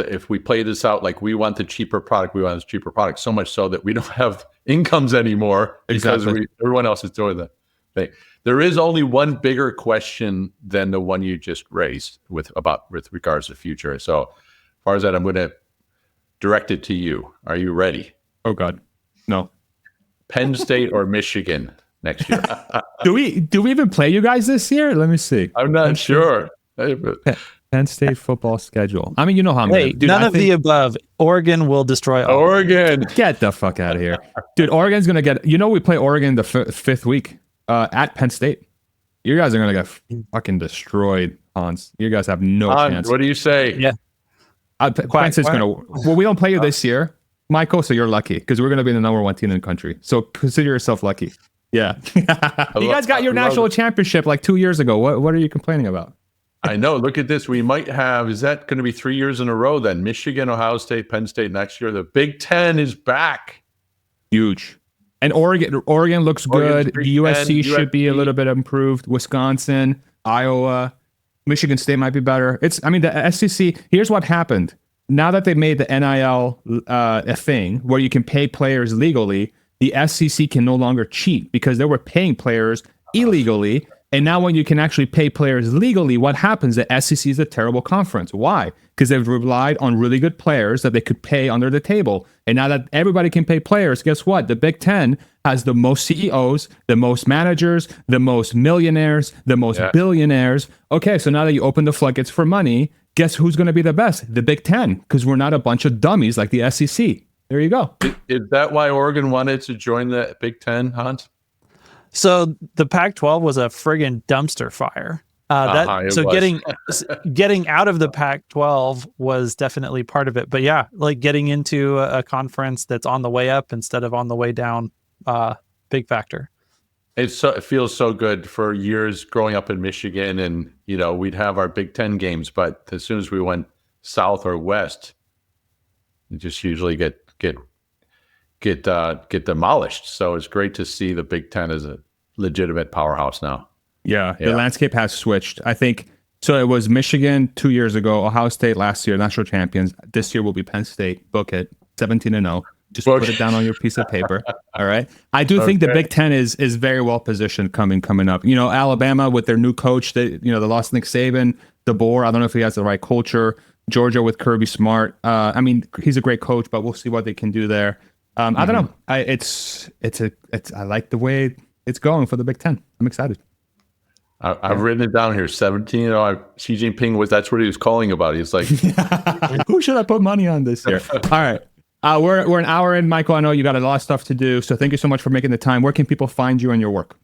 Speaker 2: if we play this out like we want the cheaper product, so much so that we don't have incomes anymore because everyone else is doing the thing. There is only one bigger question than the one you just raised with regards to the future. So as far as that, I'm going to direct it to you. Are you ready?
Speaker 1: Oh God, no.
Speaker 2: Penn State or Michigan next year?
Speaker 1: Do we even play you guys this year? Let me see.
Speaker 2: I'm not sure.
Speaker 1: Penn State football schedule. I mean, you know how I'm
Speaker 3: Hey, none of the above. Oregon will destroy all.
Speaker 2: Oregon.
Speaker 1: Get the fuck out of here. Dude, Oregon's going to get... we play Oregon the fifth week at Penn State. You guys are going to get fucking destroyed, Hans. You guys have no chance.
Speaker 2: What do you say?
Speaker 3: Yeah.
Speaker 1: Penn State's going to... Well, we don't play you this year, Michael, so you're lucky because we're going to be the number one team in the country. So consider yourself lucky. Yeah. You guys got your national championship like 2 years ago. What are you complaining about?
Speaker 2: I know. Look at this. We might have, is that going to be 3 years in a row then? Michigan, Ohio State, Penn State next year. The Big Ten is back.
Speaker 1: Huge. And Oregon looks good. USC should be a little bit improved. Wisconsin, Iowa, Michigan State might be better. The SEC, here's what happened. Now that they made the NIL a thing where you can pay players legally, the SEC can no longer cheat because they were paying players illegally. And now when you can actually pay players legally, what happens? The SEC is a terrible conference. Why? Because they've relied on really good players that they could pay under the table. And now that everybody can pay players, guess what? The Big Ten has the most CEOs, the most managers, the most millionaires, the most billionaires. Okay, so now that you open the floodgates for money, guess who's going to be the best? The Big Ten, because we're not a bunch of dummies like the SEC. There you go.
Speaker 2: Is that why Oregon wanted to join the Big Ten, Hans?
Speaker 3: So the Pac-12 was a friggin' dumpster fire. Getting out of the Pac-12 was definitely part of it. But yeah, like getting into a conference that's on the way up instead of on the way down, big factor.
Speaker 2: It feels so good. For years growing up in Michigan, and we'd have our Big Ten games, but as soon as we went south or west, we just usually get demolished. So it's great to see the Big Ten as a legitimate powerhouse now.
Speaker 1: Yeah, the landscape has switched. I think so. It was Michigan 2 years ago, Ohio State last year, national champions. This year will be Penn State. Book it, 17-0. Just put it down on your piece of paper. All right. I do think the Big Ten is very well positioned coming up. You know, Alabama with their new coach, they lost Nick Saban, DeBoer. I don't know if he has the right culture. Georgia with Kirby Smart. I mean, he's a great coach, but we'll see what they can do there. I don't know. I like the way it's going for the Big Ten. I'm excited.
Speaker 2: I've written it down here. 17. Xi Jinping that's what he was calling about. He's like,
Speaker 1: who should I put money on this year? All right. We're an hour in, Michael. I know you got a lot of stuff to do, so thank you so much for making the time. Where can people find you and your work?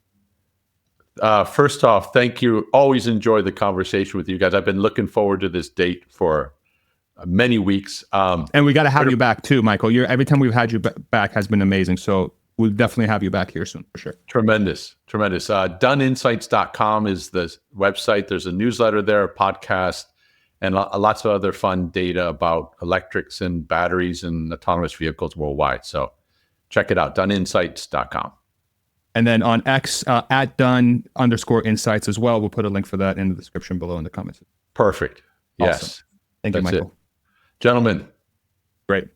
Speaker 2: First off, thank you. Always enjoy the conversation with you guys. I've been looking forward to this date for many weeks.
Speaker 1: And we got to have you back too, Michael. Every time we've had you back has been amazing. So we'll definitely have you back here soon for sure.
Speaker 2: Tremendous. Doneinsights.com is the website. There's a newsletter there, a podcast, and lots of other fun data about electrics and batteries and autonomous vehicles worldwide. So check it out, doneinsights.com.
Speaker 1: And then on X, at @Dunn_insights as well. We'll put a link for that in the description below in the comments.
Speaker 2: Perfect. Yes.
Speaker 1: Awesome. Thank you, Michael.
Speaker 2: Gentlemen.
Speaker 1: Great.